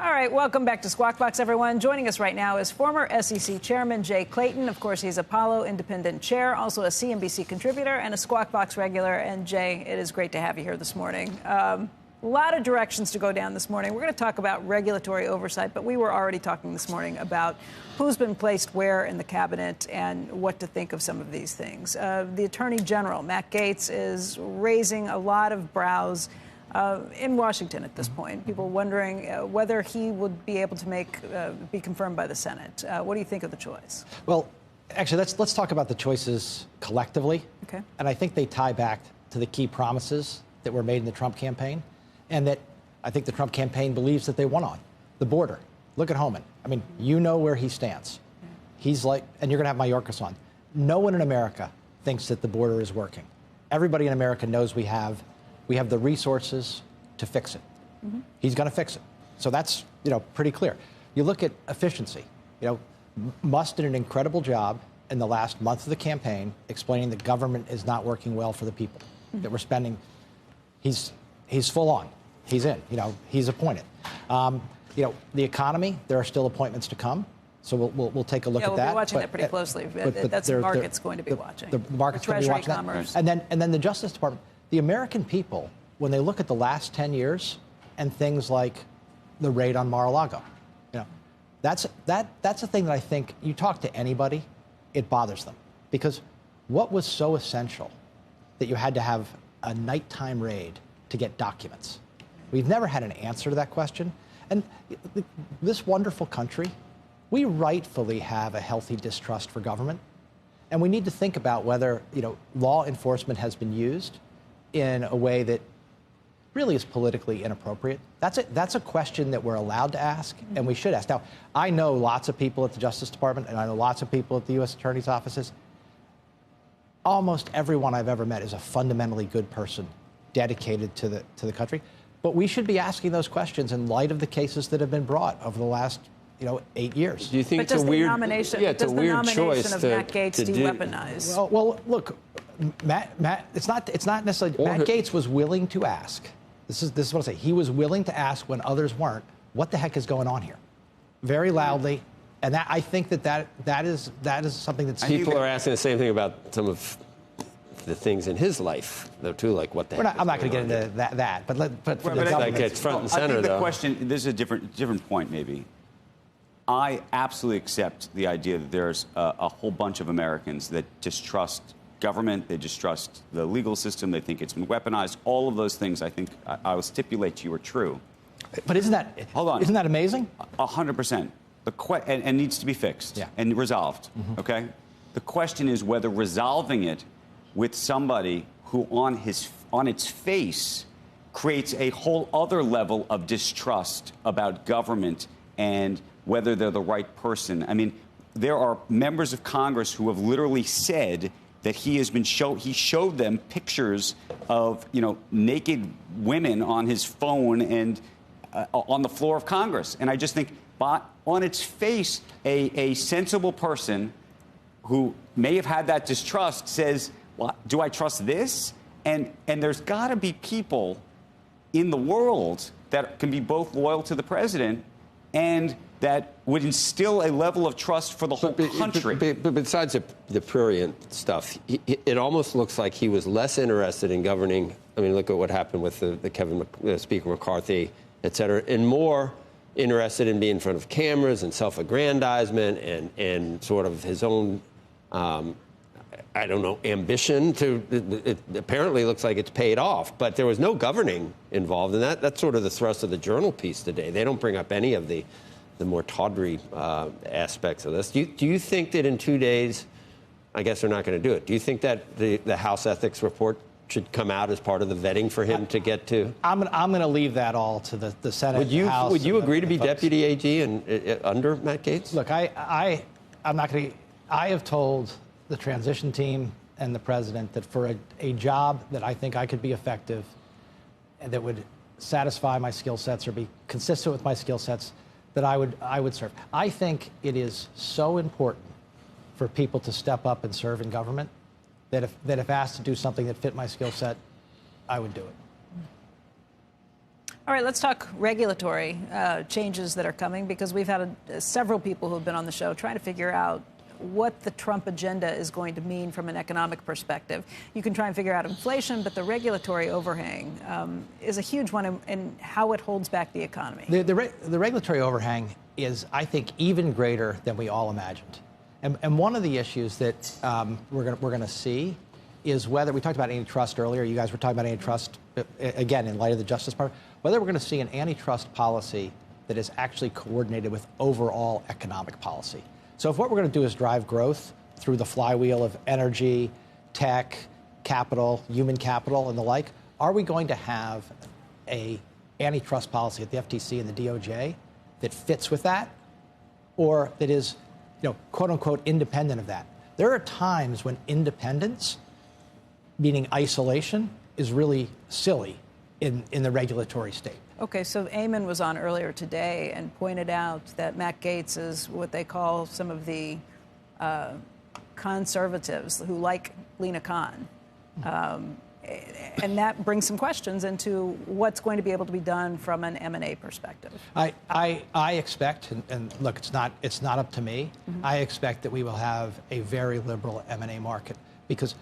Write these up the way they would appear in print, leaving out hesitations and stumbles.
All right, welcome back to Squawk Box, everyone. Joining us right now is former SEC Chairman Jay Clayton. Of course, he's Apollo Independent Chair, also a CNBC contributor and a Squawk Box regular. And Jay, it is great to have you here this morning. A lot of directions to go down this morning. We're going to talk about regulatory oversight, but we were already talking this morning about who's been placed where in the cabinet and what to think of some of these things. The Attorney General, Matt Gaetz, is raising a lot of brows in Washington at this point. People wondering whether he would be able to be confirmed by the Senate. What do you think of the choice? Well, actually, let's talk about the choices collectively. Okay. And I think they tie back to the key promises that were made in the Trump campaign, and that I think the Trump campaign believes that they won on. The border. Look at Homan. I mean, you know where he stands. He's like, and you're going to have Mayorkas on. No one in America thinks that the border is working. Everybody in America knows we have the resources to fix it. Mm-hmm. He's going to fix it. So that's, pretty clear. You look at efficiency. Musk did an incredible job in the last month of the campaign explaining that government is not working well for the people, mm-hmm. that we're spending. He's full on. He's in. He's appointed. The economy, there are still appointments to come. So we'll take a look at that. We'll be watching that pretty closely. That's the market's going to be watching. The market's going to be watching commerce. that. And then the Justice Department. The American people, when they look at the last 10 years and things like the raid on Mar-a-Lago, that's a thing that I think you talk to anybody, it bothers them. Because what was so essential that you had to have a nighttime raid to get documents? We've never had an answer to that question. And this wonderful country, we rightfully have a healthy distrust for government. And we need to think about whether, law enforcement has been used in a way that really is politically inappropriate. That's a question that we're allowed to ask, and we should ask. Now, I know lots of people at the Justice Department, and I know lots of people at the U.S. Attorney's offices. Almost everyone I've ever met is a fundamentally good person, dedicated to the country. But we should be asking those questions in light of the cases that have been brought over the last 8 years. Do you think it's a weird nomination? Yeah, it's a weird choice of Matt Gaetz de-weaponize? Well, look, Matt. It's not necessarily. Matt Gaetz was willing to ask. This is what I say. He was willing to ask when others weren't. What the heck is going on here? Very loudly, and I think that is something that's. People are asking the same thing about some of the things in his life, though, too, like what the heck. I'm not going to get into that, but for the government, it's front and center. I think the question. This is a different point, maybe. I absolutely accept the idea that there's a whole bunch of Americans that distrust government, they distrust the legal system, they think it's been weaponized. All of those things, I think, I will stipulate to you are true. But isn't that amazing? 100%. And needs to be fixed and resolved. Mm-hmm. Okay. The question is whether resolving it with somebody who, on its face, creates a whole other level of distrust about government and whether they're the right person. I mean, there are members of Congress who have literally said that he showed them pictures of, naked women on his phone and on the floor of Congress. And I just think, on its face, a sensible person who may have had that distrust says, well, do I trust this? And there's got to be people in the world that can be both loyal to the president and that would instill a level of trust for the whole country. But besides the prurient stuff, it almost looks like he was less interested in governing. I mean, look at what happened with the Speaker McCarthy, et cetera, and more interested in being in front of cameras and self-aggrandizement and sort of his own, ambition to. It apparently looks like it's paid off, but there was no governing involved in that. That's sort of the thrust of the Journal piece today. They don't bring up any of the more tawdry aspects of this. Do you think that in 2 days, I guess they're not going to do it, do you think that the House Ethics Report should come out as part of the vetting for him to get to? I'm going to leave that all to the Senate. Would you agree to be deputy AG under Matt Gaetz? Look, I'm not going to. I have told the transition team and the president that for a job that I think I could be effective and that would satisfy my skill sets or be consistent with my skill sets, that I would serve. I think it is so important for people to step up and serve in government that if asked to do something that fit my skill set, I would do it. All right, let's talk regulatory changes that are coming, because we've had several people who have been on the show trying to figure out what the Trump agenda is going to mean from an economic perspective. You can try and figure out inflation, but the regulatory overhang is a huge one in how it holds back the economy. The regulatory overhang is, I think, even greater than we all imagined. And one of the issues that we're going to see is whether, we talked about antitrust earlier, you guys were talking about antitrust, again, in light of the Justice Department, whether we're going to see an antitrust policy that is actually coordinated with overall economic policy. So if what we're going to do is drive growth through the flywheel of energy, tech, capital, human capital, and the like, are we going to have a antitrust policy at the FTC and the DOJ that fits with that, or that is, quote unquote, independent of that? There are times when independence, meaning isolation, is really silly in the regulatory state. Okay, so Eamon was on earlier today and pointed out that Matt Gaetz is what they call some of the conservatives who like Lena Khan. And that brings some questions into what's going to be able to be done from an M&A perspective. I expect, and look, it's not up to me, I expect that we will have a very liberal M&A market, because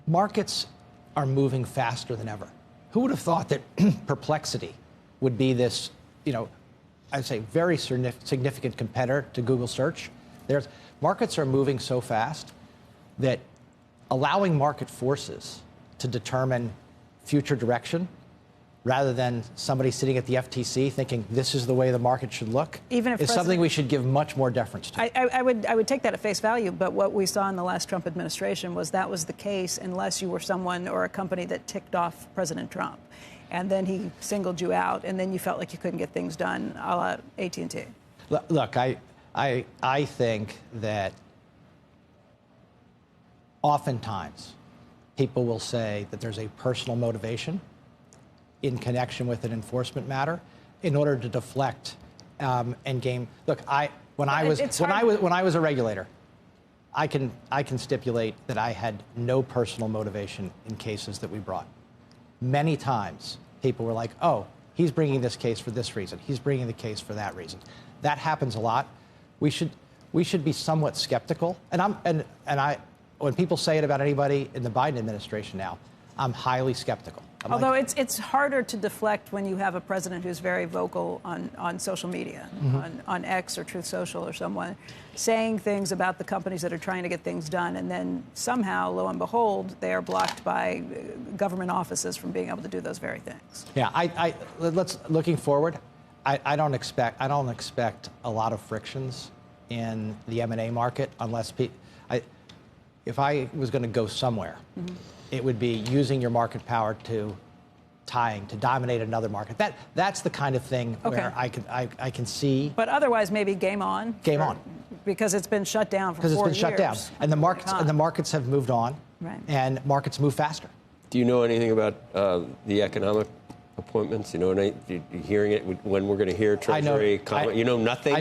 markets are moving faster than ever. Who would have thought that Perplexity would be this, I'd say very significant competitor to Google search? Markets are moving so fast that allowing market forces to determine future direction, rather than somebody sitting at the FTC thinking this is the way the market should look, is something we should give much more deference to. I would take that at face value, but what we saw in the last Trump administration was that was the case unless you were someone or a company that ticked off President Trump. And then he singled you out, and then you felt like you couldn't get things done, a la AT&T. Look, I think that oftentimes people will say that there's a personal motivation in connection with an enforcement matter in order to deflect and game. Look, when I was a regulator, I can stipulate that I had no personal motivation in cases that we brought. Many times, people were like, "Oh, he's bringing this case for this reason. He's bringing the case for that reason." That happens a lot. We should be somewhat skeptical. When people say it about anybody in the Biden administration now, I'm highly skeptical. Although it's harder to deflect when you have a president who's very vocal on social media, on X or Truth Social or someone, saying things about the companies that are trying to get things done, and then somehow, lo and behold, they are blocked by government offices from being able to do those very things. Yeah, looking forward, I don't expect a lot of frictions in the M&A market unless if I was going to go somewhere, it would be using your market power to dominate another market. That's the kind of thing where I can see. But otherwise, maybe game on. Game on. Because it's been shut down for 4 years. Because it's been shut down, and the markets have moved on, right. And markets move faster. Do you know anything about the economic appointments? You know, you're hearing it when we're going to hear Treasury comment. You know nothing. I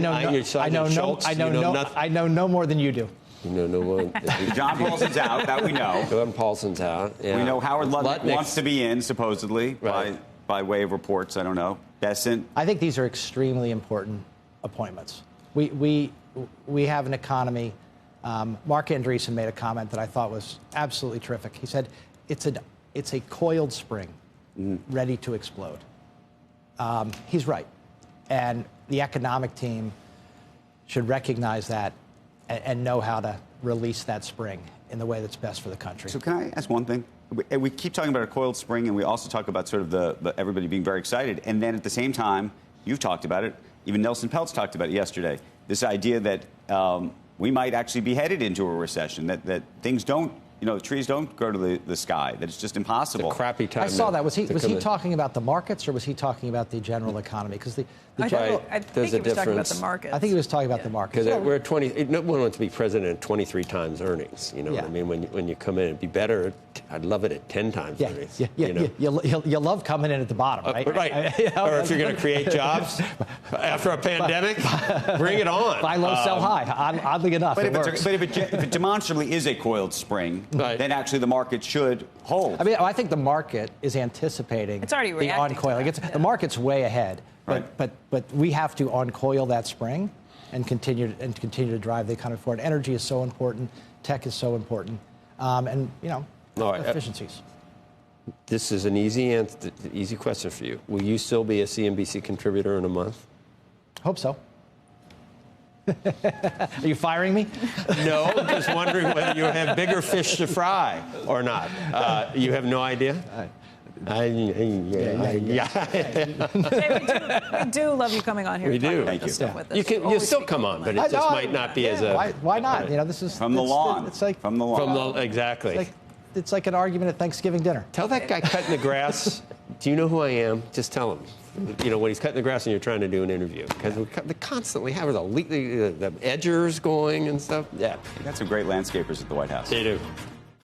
know no more than you do. No more. John Paulson's out. That we know. John Paulson's out. Yeah. We know Howard Lutnick wants to be in, supposedly, right. by way of reports. I don't know. Besant. I think these are extremely important appointments. We have an economy. Mark Andreessen made a comment that I thought was absolutely terrific. He said it's a coiled spring ready to explode. He's right. And the economic team should recognize that and know how to release that spring in the way that's best for the country. So can I ask one thing? We keep talking about a coiled spring, and we also talk about sort of the everybody being very excited. And then at the same time, you've talked about it. Even Nelson Peltz talked about it yesterday. This idea that we might actually be headed into a recession, that things don't, the trees don't go to the sky, that it's just impossible. It's a crappy time. I saw that. Was he talking about the markets, or was he talking about the general economy? Because I think he was talking about the market. I think he was talking about the market. Because we're at 20. No one wants to be president at 23 times earnings. You know what I mean? When you come in, it'd be better. I'd love it at 10 times earnings. You love coming in at the bottom, right? Right. Or if you're going to create jobs after a pandemic, bring it on. Buy low, sell high. Oddly enough, but it works. But if it demonstrably is a coiled spring, then actually the market should hold. I mean, I think the market is anticipating the uncoiling. The market's way ahead. But we have to uncoil that spring and continue to drive the economy forward. Energy is so important. Tech is so important. And efficiencies. This is an easy question for you. Will you still be a CNBC contributor in a month? Hope so. Are you firing me? No, I'm just wondering whether you have bigger fish to fry or not. You have no idea? We do love you coming on here. We do. Thank you. You'll still come on, but it just might not be as a. Why not? This is from the lawn. It's like from the lawn. Exactly. It's like an argument at Thanksgiving dinner. Tell that guy cutting the grass. Do you know who I am? Just tell him. When he's cutting the grass and you're trying to do an interview, because they constantly have the edgers going and stuff. Yeah, we got some great landscapers at the White House. They do.